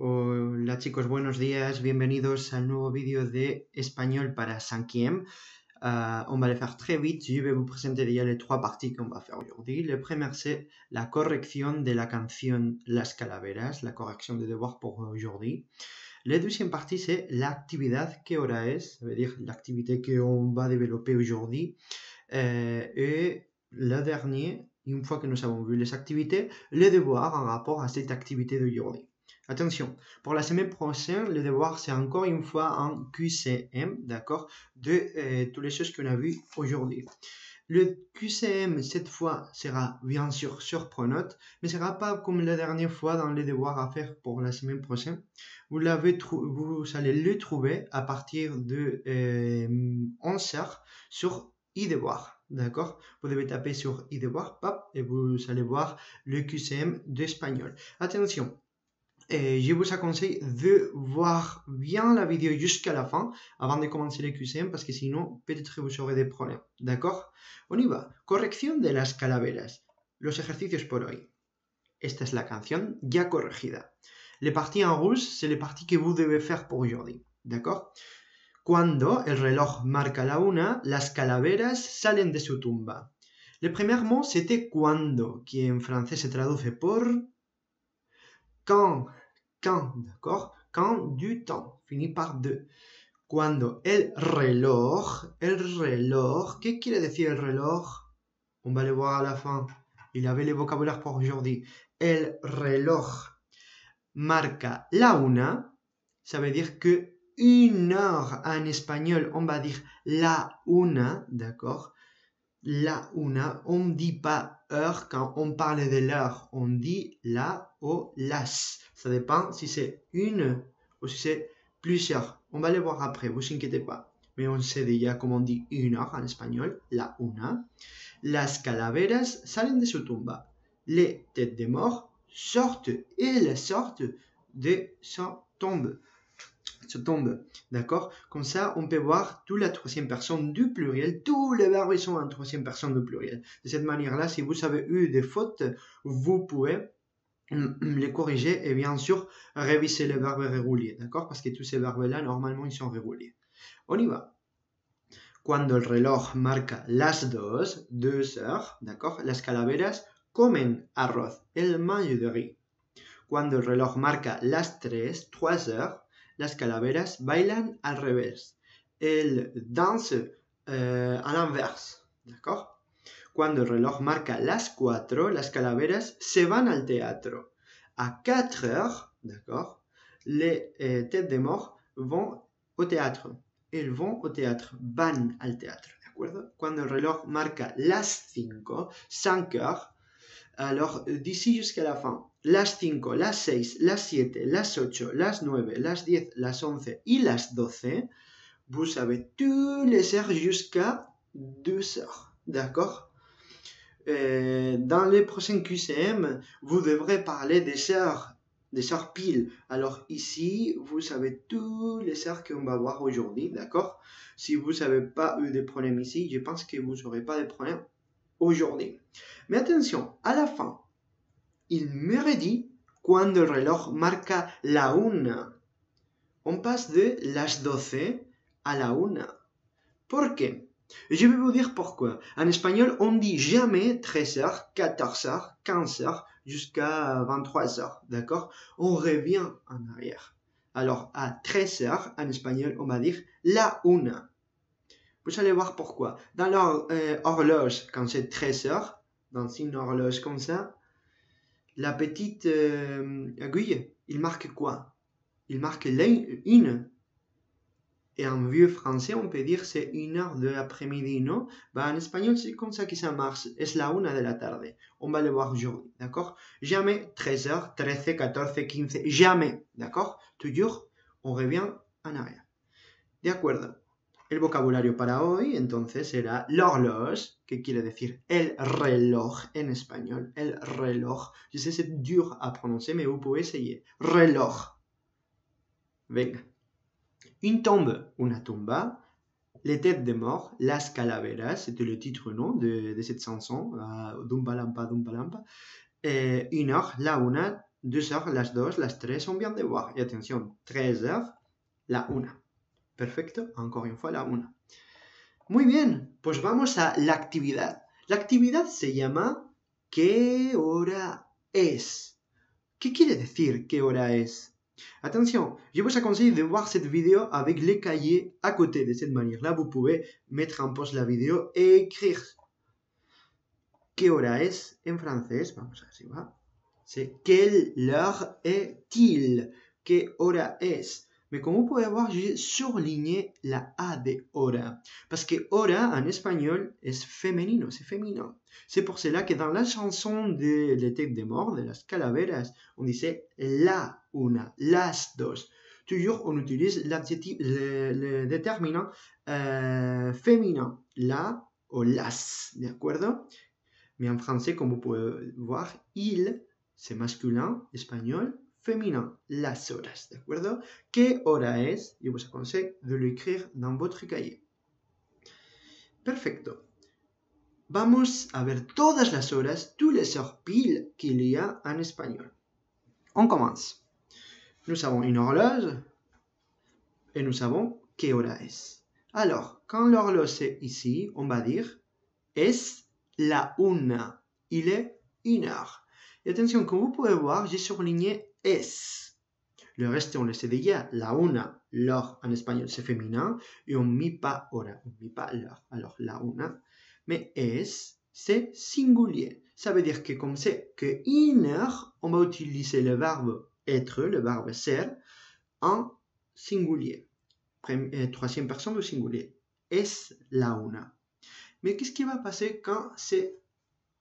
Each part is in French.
Hola chicos, buenos días, bienvenidos al nuevo vídeo de espagnol para 5e. On va le faire très vite, je vais vous présenter déjà les 3 parties qu'on va faire aujourd'hui. La première c'est la correction de la canción Las Calaveras, la correction des devoirs pour aujourd'hui. La deuxième partie c'est l'actividad que hora es, ça veut dire l'activité qu'on va développer aujourd'hui. Et le dernier, une fois que nous avons vu les activités, les devoirs en rapport à cette activité d'aujourd'hui. Attention, pour la semaine prochaine, le devoir c'est encore une fois en QCM, d'accord, de toutes les choses qu'on a vues aujourd'hui. Le QCM cette fois sera bien sûr sur Pronote, mais ce sera pas comme la dernière fois dans les devoirs à faire pour la semaine prochaine. Vous allez le trouver à partir de 11h sur e-devoir, d'accord? Vous devez taper sur e-devoir, et vous allez voir le QCM d'espagnol. Attention, je vous conseille de voir bien la vidéo jusqu'à la fin avant de commencer le QCM parce que sinon peut-être vous aurez des problèmes, d'accord? On y va. Corrección de las calaveras. Los ejercicios por hoy. Esta es la canción ya corregida. Les parties en rouge, c'est les parties que vous devez faire pour aujourd'hui, d'accord? Cuando el reloj marca la 1, las calaveras salen de su tumba. Le premier mot, c'était cuando, qui en français se traduce por quand, d'accord? Quand du temps, fini par 2. Cuando el reloj, ¿qué quiere decir el reloj? On va le voir à la fin. Il avait le vocabulaire pour aujourd'hui. El reloj marca la 1, ça veut dire que 1 heure en espagnol, on va dire la 1, d'accord? La 1, on ne dit pas heure quand on parle de l'heure, on dit la ou las. Ça dépend si c'est une ou si c'est plusieurs. On va le voir après, vous inquiétez pas. Mais on sait déjà comment on dit 1 heure en espagnol, la 1. Las calaveras salen de su tumba. Les têtes de mort sortent de sa tombe. D'accord? Comme ça, on peut voir toute la troisième personne du pluriel. Tous les verbes sont en troisième personne du pluriel. De cette manière-là, si vous avez eu des fautes, vous pouvez les corriger et bien sûr réviser les verbes réguliers. D'accord? Parce que tous ces verbes-là, normalement, ils sont réguliers. On y va. Cuando el reloj marca las 2 heures, d'accord? Las calaveras comen arroz, el mange de riz. Cuando el reloj marca las 3 heures, las calaveras bailan al revés. Elles dansent à l'inverse, d'accord? Cuando el reloj marca las 4, las calaveras se van al teatro. À 4 heures, d'accord? Les têtes de mort vont au théâtre. Elles vont au théâtre, van al teatro, d'accord? Cuando el reloj marca las 5 heures, alors d'ici jusqu'à la fin, las 5, las 6, las 7, las 8, las 9, las 10, las 11 y las 12, vous savez tous les heures jusqu'à 2 heures, d'accord? Dans les prochains QCM, vous devrez parler des heures piles. Alors ici, vous savez tous les heures qu'on va voir aujourd'hui, d'accord? Si vous n'avez pas eu de problèmes ici, je pense que vous n'aurez pas de problèmes aujourd'hui. Mais attention, à la fin, il me dit cuando el reloj marca la 1. On passe de las 12 à la 1. ¿Por qué? Je vais vous dire pourquoi. En espagnol, on dit jamais 13h, 14h, 15h jusqu'à 23h, d'accord? On revient en arrière. Alors, à 13h, en espagnol, on va dire la 1. Vous allez voir pourquoi. Dans l'horloge, quand c'est 13h, dans une horloge comme ça, la petite aiguille, il marque quoi? Il marque une. Et en vieux français, on peut dire c'est 1 heure de l'après-midi, non? En espagnol, c'est comme ça que ça marche. C'est la 1 de la tarde. On va le voir aujourd'hui, d'accord? Jamais 13h, 13, 14, 15, jamais, d'accord? Toujours, on revient en arrière. De acuerdo. El vocabulario para hoy, entonces, será l'horloge, que quiere decir el reloj en español. El reloj. Je sais, c'est dur à prononcer, mais vous pouvez essayer. Reloj. Venga. Une tombe, una tumba. Les têtes de mort, las calaveras, c'était le titre, non, de cette chanson. Dumba lampa, dumba lampa. 1 heure, la 1. 2 heures, las 2, las 3, on vient de voir. Et attention, 13 heures, la 1. Perfecto, encore une fois la 1. Muy bien, pues vamos a la actividad. La actividad se llama ¿qué hora es? ¿Qué quiere decir qué hora es? Attention, je vous conseille de voir cette vidéo avec les cahiers à côté. De cette manière-là, vous pouvez mettre en pause la vidéo et écrire. ¿Qué hora es? En francés, vamos a ver si va. C'est quelle heure est-il? ¿Qué hora es? Mais comme vous pouvez voir, j'ai surligné la A de hora. Parce que hora, en espagnol, es femenino, c'est féminin. C'est pour cela que dans la chanson de Les Têtes de Mort, de las Calaveras, on disait la una, las dos. Toujours, on utilise l'adjectif, le déterminant féminin, la o las, ¿de acuerdo? Mais en français, comme vous pouvez voir, il, c'est masculin, espagnol, féminin, las horas, ¿de acuerdo? ¿Qué hora es? Je vous conseille de l'écrire dans votre cahier. Perfecto. Vamos a ver todas las horas, tous les heures pile qu'il y a en espagnol. On commence. Nous avons une horloge et nous savons qué hora es. Alors, quand l'horloge est ici, on va dire es la una. Il est 1 heure. Et attention, comme vous pouvez voir, j'ai surligné es. Le reste, on le sait déjà. La una, l'heure en espagnol, c'est féminin. Et on ne met pas hora, on ne met pas l'heure. Alors, la una. Mais es, c'est singulier. Ça veut dire que comme c'est que 1 heure, on va utiliser le verbe être, le verbe ser, en singulier. Troisième personne du singulier. Es la una. Mais qu'est-ce qui va passer quand c'est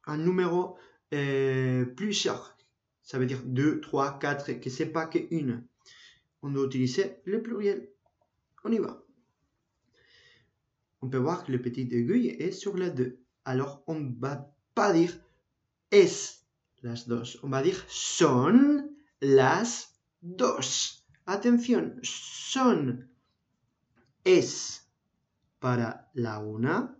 un numéro plusieurs? Ça veut dire 2, 3, 4, que c'est pas qu'une. On doit utiliser le pluriel. On y va. On peut voir que le petit aiguille est sur la 2. Alors, on ne va pas dire es las dos. On va dire son las dos. Attention, son es para la una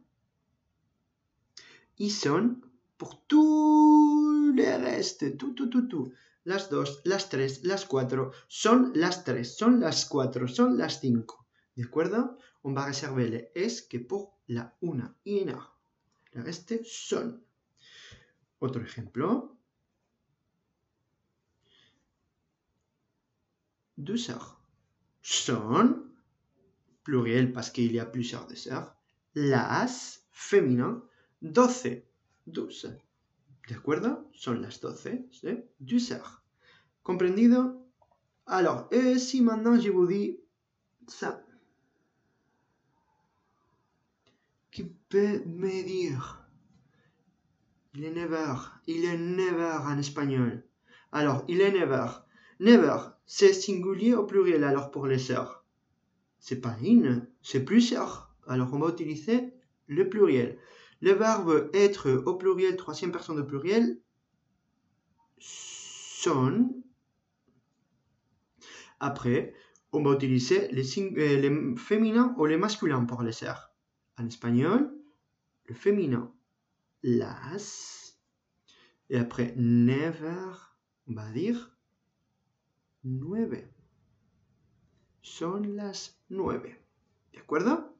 y son pour tout le reste, tout. Las 2, las 3, las 4, son las 3, son las 4, son las 5. ¿De acuerdo? On va réserver le es que pour la una y una. Le reste son. Otro ejemplo. 2 heures. Son, pluriel parce qu'il y a plusieurs de heures. Las, féminin, 12. 12. ¿De acuerdo? Son las 12, ¿sí? 2 heures. ¿Comprendido? Alors, si maintenant je vous dis ça, qui peut me dire? Il est 9 heures. Il est 9 heures en espagnol. Alors, il est 9 heures. 9 heures, c'est singulier au pluriel alors pour les heures? C'est pas une, c'est plusieurs. Alors, on va utiliser le pluriel. Le verbe être au pluriel, troisième personne au pluriel, son. Après, on va utiliser les féminins ou les masculins pour les heures. En espagnol, le féminin, las. Et après, 9 heures, on va dire 9. Son las 9. ¿De acuerdo?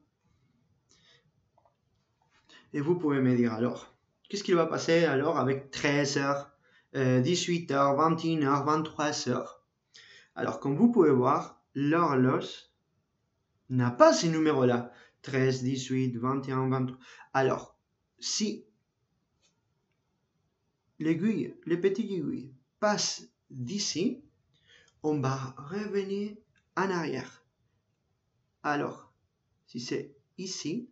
Et vous pouvez me dire alors, qu'est-ce qu'il va passer alors avec 13 heures, 18 heures, 21 heures, 23 heures? Alors, comme vous pouvez voir, l'horloge n'a pas ces numéros-là. 13, 18, 21, 23. Alors, si l'aiguille, le petit aiguille, passe d'ici, on va revenir en arrière. Alors, si c'est ici,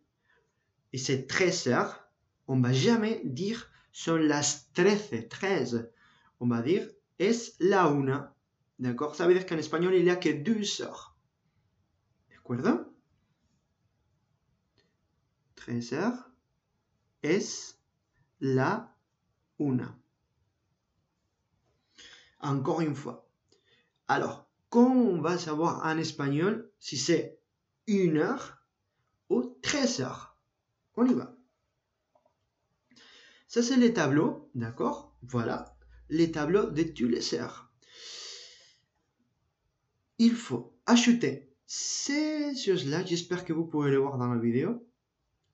et c'est 13 heures, on ne va jamais dire son las 13. On va dire es la una. D'accord? Ça veut dire qu'en espagnol, il n'y a que 2 heures. D'accord? 13 heures es la una. Encore une fois. Alors, comment on va savoir en espagnol si c'est 1 heure ou 13 heures? On y va. Ça, c'est les tableaux, d'accord? Voilà, les tableaux de tous les heures. il faut ajouter ces choses-là. J'espère que vous pouvez le voir dans la vidéo.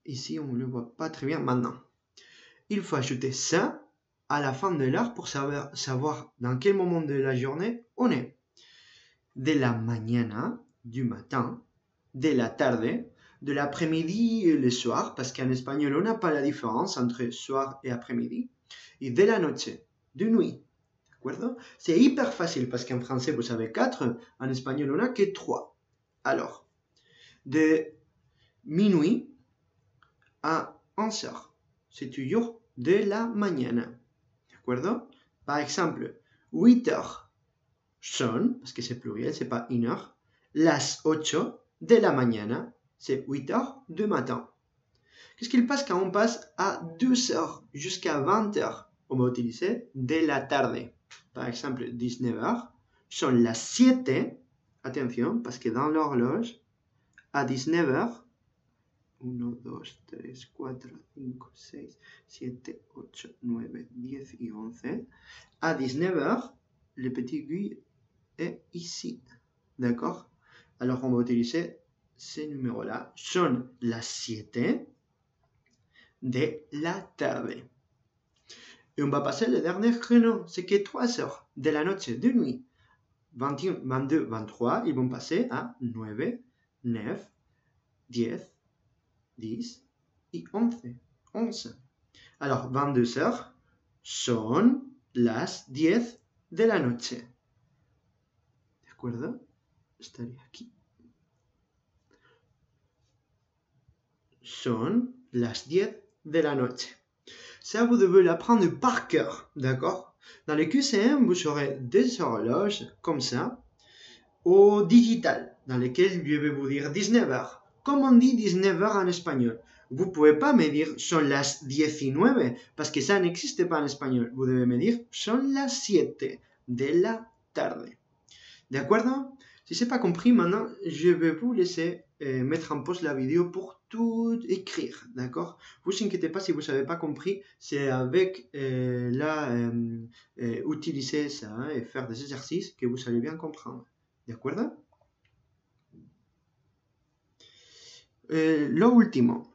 Ici, on ne le voit pas très bien maintenant. Il faut ajouter ça à la fin de l'heure pour savoir dans quel moment de la journée on est. De la mañana, du matin, de la tarde, de l'après-midi et le soir, parce qu'en espagnol, on n'a pas la différence entre soir et après-midi, et de la noche, de nuit. D'accord? C'est hyper facile, parce qu'en français, vous savez 4, en espagnol, on n'a que 3. Alors, de minuit à 11 heures, c'est toujours de la mañana. D'accord? Par exemple, 8 heures son, parce que c'est pluriel, c'est pas une heure, las 8 de la mañana, c'est 8 heures du matin. Qu'est-ce qu'il passe quand on passe à 12 heures jusqu'à 20 heures? On va utiliser de la tarde. Par exemple, 19 heures son las 7, attention, parce que dans l'horloge, à 19 heures, 1, 2, 3, 4, 5, 6, 7, 8, 9, 10 et 11. À 19 heures, le petit aiguille est ici. D'accord? Alors, on va utiliser ces numéros-là. Son las 7 de la tarde. Et on va passer le dernier créneau, c'est que 3 heures de la noche, de nuit. 21, 22, 23, ils vont passer à 9, 9, 10, 10 et 11. Alors, 22 heures son las 10 de la noche. ¿De acuerdo? Estaría aquí. Son las 10 de la noche. Ça, vous devez l'apprendre par cœur, d'accord? Dans les QCM, vous aurez des horloges comme ça, au digital, dans lesquelles je vais vous dire 19 heures. Comme on dit 19 heures en espagnol. Vous ne pouvez pas me dire son las 19, parce que ça n'existe pas en espagnol. Vous devez me dire son las 7 de la tarde. D'accord? Si ce n'est pas compris, maintenant, je vais vous laisser mettre en pause la vidéo pour tout écrire, d'accord? Vous inquiétez pas si vous n'avez pas compris, c'est avec utiliser ça et faire des exercices que vous allez bien comprendre, d'accord? Lo último,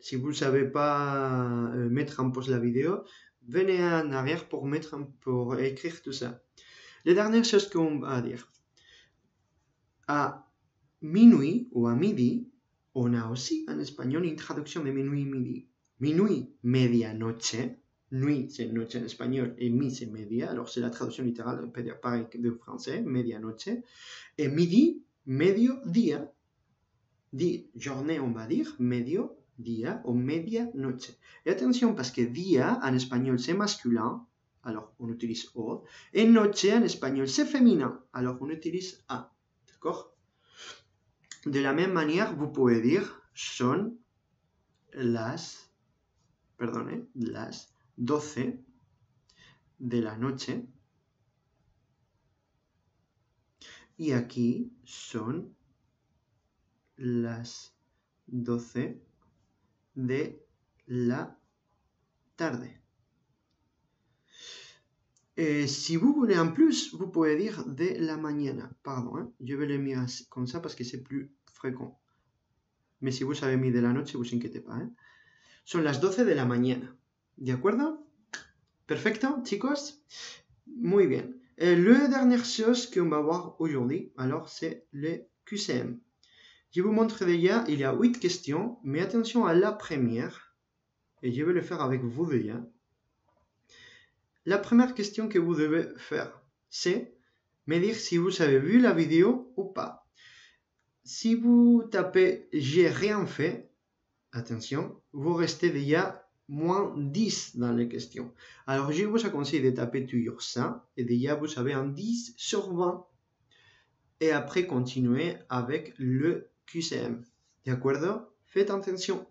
si vous ne savez pas mettre en pause la vidéo, venez en arrière pour écrire tout ça. Les dernières choses qu'on va dire. À minuit ou à midi, on a aussi en espagnol une traduction de minuit et midi. Minuit, medianoche. Nuit, c'est noche en espagnol, et mi, c'est media. Alors, c'est la traduction littérale, on peut dire pareil de français, medianoche. Et midi, mediodía. Journée, on va dire, mediodía ou medianoche. Et attention, parce que dia, en espagnol, c'est masculin. Alors, on utilise O. Et noche, en espagnol, c'est féminin. Alors, on utilise A. D'accord? De la même manière, vous pouvez dire son las 12 de la noche. Y aquí son las 12 de la tarde. Et si vous voulez en plus, vous pouvez dire de la mañana. Pardon, hein? Je vais le mettre comme ça parce que c'est plus fréquent. Mais si vous avez mis de la noche, vous inquiétez pas. Hein? Son las 12 de la mañana. ¿De acuerdo? Perfecto, chicos? Muy bien. Et la dernière chose qu'on va voir aujourd'hui, alors, c'est le QCM. Je vous montre déjà, il y a 8 questions, mais attention à la première. Et je vais le faire avec vous déjà. La première question que vous devez faire, c'est me dire si vous avez vu la vidéo ou pas. Si vous tapez « j'ai rien fait », attention, vous restez déjà moins 10 dans les questions. Alors, je vous conseille de taper toujours ça, et déjà vous avez un 10 sur 20. Et après, continuez avec le QCM. ¿De acuerdo? Faites attention.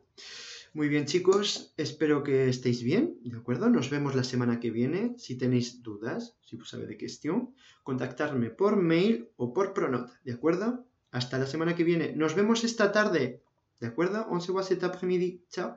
Muy bien, chicos, espero que estéis bien, ¿de acuerdo? Nos vemos la semana que viene. Si tenéis dudas, si vous savez des questions, contactarme por mail o por Pronote, ¿de acuerdo? Hasta la semana que viene. Nos vemos esta tarde, ¿de acuerdo? On se voit cet après-midi. Chao.